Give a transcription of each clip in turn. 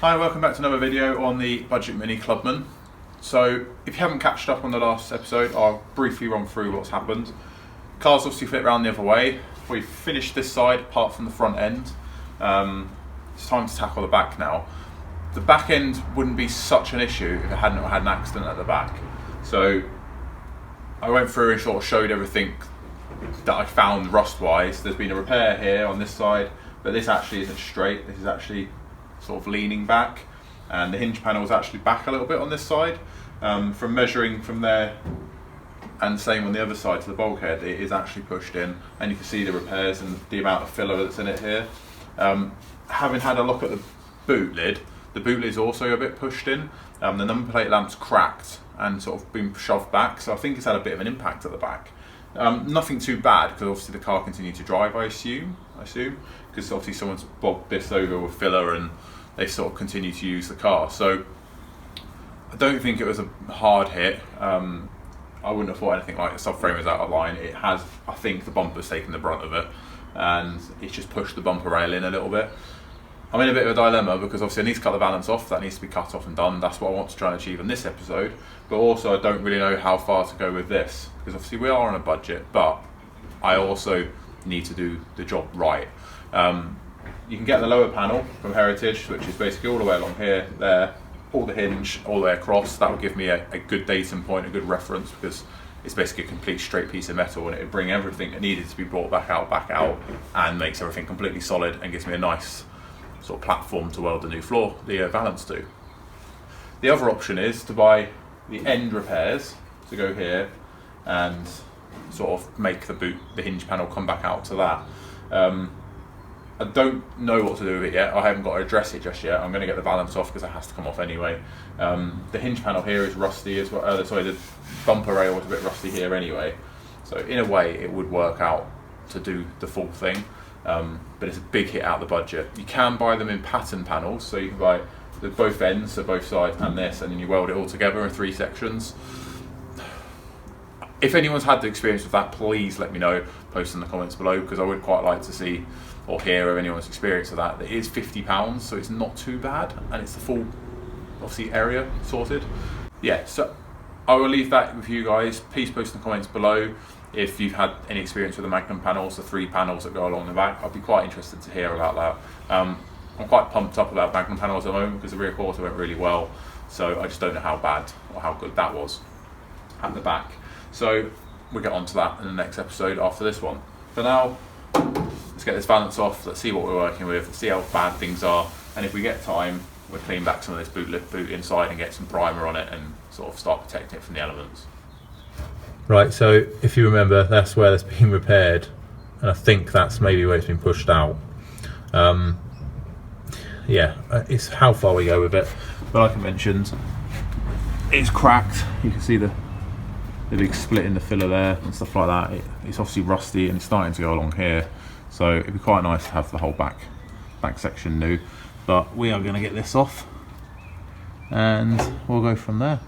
Hi, welcome back to another video on the Budget Mini Clubman. So if you haven't catched up on the last episode, I'll briefly run through what's happened. Cars obviously flip around the other way. We've finished this side apart from the front end. It's time to tackle the back now. The back end wouldn't be such an issue if it hadn't had an accident at the back. So I went through and sort of showed everything that I found rust-wise. There's been a repair here on this side, but this actually isn't straight. This is actually sort of leaning back, and the hinge panel is actually back a little bit on this side. From measuring from there, and same on the other side to the bulkhead, it is actually pushed in, and you can see the repairs and the amount of filler that's in it here. Having had a look at the boot lid is also a bit pushed in. The number plate lamp's cracked and sort of been shoved back, so I think it's had a bit of an impact at the back. Nothing too bad, because obviously the car continued to drive, I assume, because obviously someone's bogged this over with filler and they sort of continue to use the car. So I don't think it was a hard hit. I wouldn't have thought anything like the subframe is out of line. It has, I think the bumper's taken the brunt of it, and it's just pushed the bumper rail in a little bit. I'm in a bit of a dilemma because obviously I need to cut the valance off. That needs to be cut off and done. That's what I want to try and achieve in this episode. But also I don't really know how far to go with this, because obviously we are on a budget, but I also need to do the job right. You can get the lower panel from Heritage, which is basically all the way along here, there, all the hinge, all the way across. That will give me a good datum point, a good reference, because it's basically a complete straight piece of metal, and it would bring everything that needed to be brought back out, and makes everything completely solid and gives me a nice sort of platform to weld the new floor, the Valance to. The other option is to buy the end repairs to go here and sort of make the hinge panel come back out to that. I don't know what to do with it yet. I haven't got to address it just yet. I'm going to get the Valance off because it has to come off anyway. The hinge panel here is rusty as well. Sorry, the bumper rail was a bit rusty here anyway. So in a way it would work out to do the full thing, but it's a big hit out of the budget. You can buy them in pattern panels, so you can buy both ends, so both sides and this, and then you weld it all together in 3 sections. If anyone's had the experience with that, please let me know, post in the comments below, because I would quite like to see or hear of anyone's experience of that. It is £50, so it's not too bad, and it's the full, obviously, area sorted. Yeah, so I will leave that with you guys. Please post in the comments below if you've had any experience with the Magnum panels, the 3 panels that go along the back. I'd be quite interested to hear about that. I'm quite pumped up about Magnum panels at the moment because the rear quarter went really well, so I just don't know how bad or how good that was at the back. So we'll get on to that in the next episode after this one. For now, let's get this Valance off, let's see what we're working with, see how bad things are, and if we get time, we'll clean back some of this boot inside and get some primer on it and sort of start protecting it from the elements. Right, so if you remember, that's where it's been repaired, and I think that's maybe where it's been pushed out. Yeah, it's how far we go with it, but like I mentioned, it's cracked. You can see the big split in the filler there and stuff like that. It's obviously rusty and it's starting to go along here, so it'd be quite nice to have the whole back section new. But we are going to get this off and we'll go from there.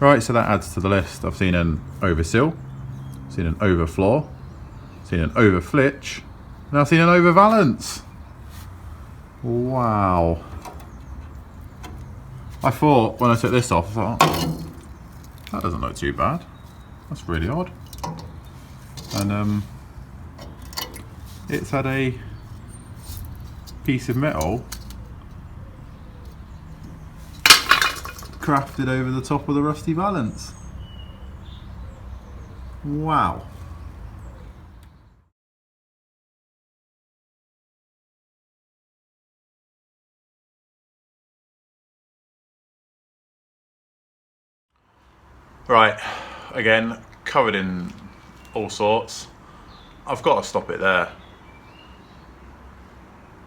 Right, so that adds to the list. I've seen an oversill, seen an overfloor, seen an overflitch, and I've seen an overvalance. Wow. I thought when I took this off, I thought, oh, that doesn't look too bad. That's really odd. And it's had a piece of metal crafted over the top of the rusty valance. Wow. Right, again, covered in all sorts. I've got to stop it there.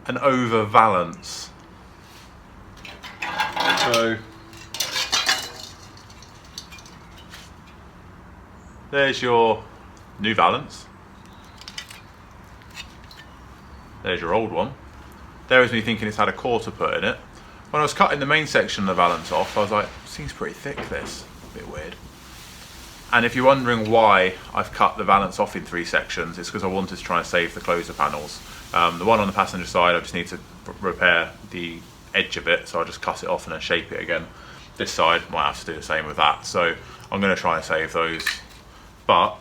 An overvalance. So there's your new valance. There's your old one. There is me thinking it's had a quarter put in it. When I was cutting the main section of the valance off, I was like, seems pretty thick this. A bit weird. And if you're wondering why I've cut the valance off in 3 sections, it's because I wanted to try and save the closer panels. The one on the passenger side, I just need to repair the edge of it, so I'll just cut it off and then shape it again. This side, might have to do the same with that. So I'm going to try and save those. But,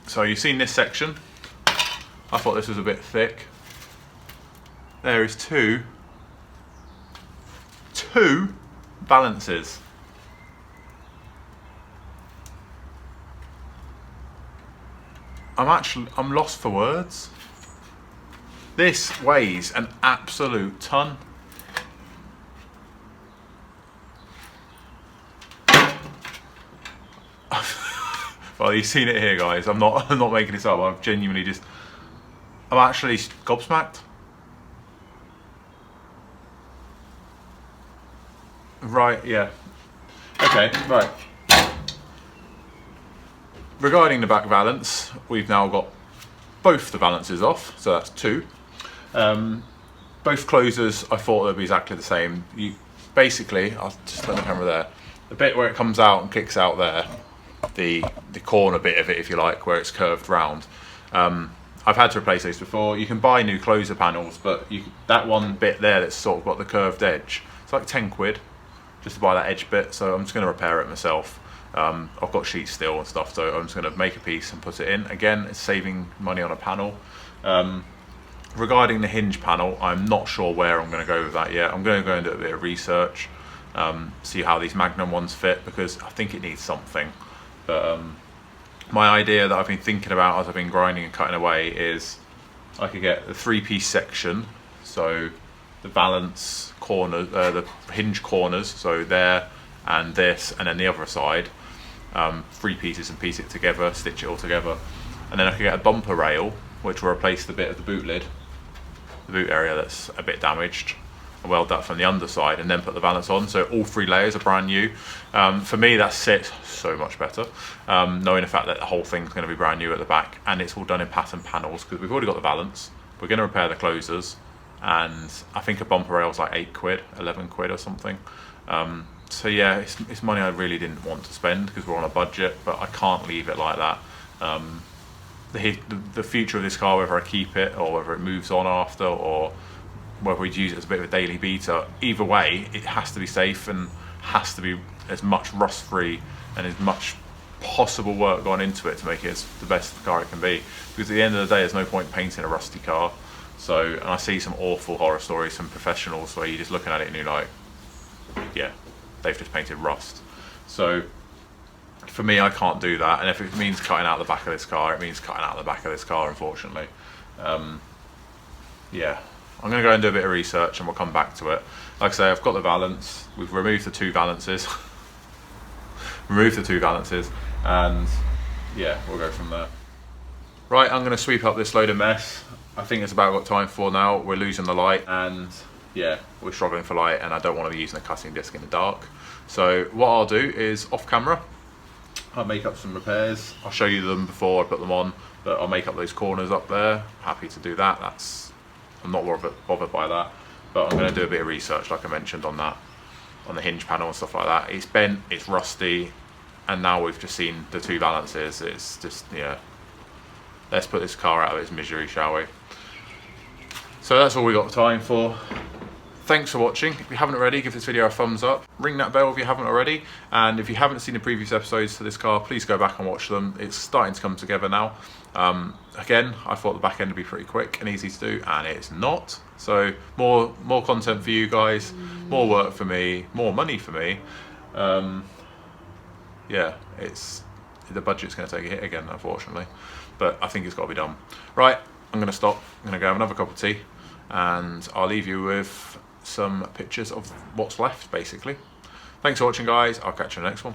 so you've seen this section. I thought this was a bit thick. There is two balances. I'm lost for words. This weighs an absolute ton. Well, you've seen it here, guys. I'm not making this up. I'm actually gobsmacked. Right, yeah. Okay, right. Regarding the back valance, we've now got both the valances off, so that's 2. Both closers, I thought they'd be exactly the same. Basically, I'll just let the camera there. The bit where it comes out and kicks out there, the corner bit of it, if you like, where it's curved round. I've had to replace these before. You can buy new closer panels, but that one bit there that's sort of got the curved edge, it's like 10 quid just to buy that edge bit, so I'm just going to repair it myself. I've got sheet steel and stuff, so I'm just going to make a piece and put it in. Again, it's saving money on a panel. Regarding the hinge panel, I'm not sure where I'm going to go with that yet. I'm going to go and do a bit of research, see how these Magnum ones fit, because I think it needs something. But my idea that I've been thinking about as I've been grinding and cutting away is I could get the 3-piece section, so the valance corner, the hinge corners, so there and this, and then the other side, 3 pieces, and piece it together, stitch it all together. And then I could get a bumper rail which will replace the bit of the boot lid, the boot area that's a bit damaged, and weld that from the underside, and then put the valance on, so all 3 layers are brand new. For me, that sits so much better, knowing the fact that the whole thing's going to be brand new at the back, and it's all done in pattern panels, because we've already got the valance. We're going to repair the closers, and I think a bumper rail's like 8 quid, 11 quid or something. So yeah, it's money I really didn't want to spend because we're on a budget, but I can't leave it like that. The future of this car, whether I keep it or whether it moves on after, or whether we use it as a bit of a daily beater, either way, it has to be safe and has to be as much rust free and as much possible work gone into it to make it the best car it can be. Because at the end of the day, there's no point painting a rusty car. So, and I see some awful horror stories from professionals where you're just looking at it and you're like, yeah, they've just painted rust. So for me, I can't do that, and if it means cutting out the back of this car, it means cutting out the back of this car, unfortunately. Yeah, I'm going to go and do a bit of research and we'll come back to it. Like I say, I've got the valance, we've removed the 2 valances, and yeah, we'll go from there. Right, I'm going to sweep up this load of mess. I think it's about got time for now. We're losing the light, and yeah, we're struggling for light, and I don't want to be using a cutting disc in the dark. So what I'll do is, off camera, I'll make up some repairs. I'll show you them before I put them on, but I'll make up those corners up there. Happy to do that. I'm not bothered by that, but I'm going to do a bit of research, like I mentioned, on that. on the hinge panel and stuff like that. It's bent, it's rusty, and now we've just seen the 2 Valances. It's just, yeah, let's put this car out of its misery, shall we? So that's all we got time for. Thanks for watching. If you haven't already, give this video a thumbs up. Ring that bell if you haven't already. And if you haven't seen the previous episodes to this car, please go back and watch them. It's starting to come together now. Again, I thought the back end would be pretty quick and easy to do, and it's not. So more content for you guys, more work for me, more money for me. Yeah, the budget's going to take a hit again, unfortunately. But I think it's got to be done. Right, I'm going to stop. I'm going to go have another cup of tea, and I'll leave you with some pictures of what's left, basically. Thanks for watching, guys. I'll catch you in the next one.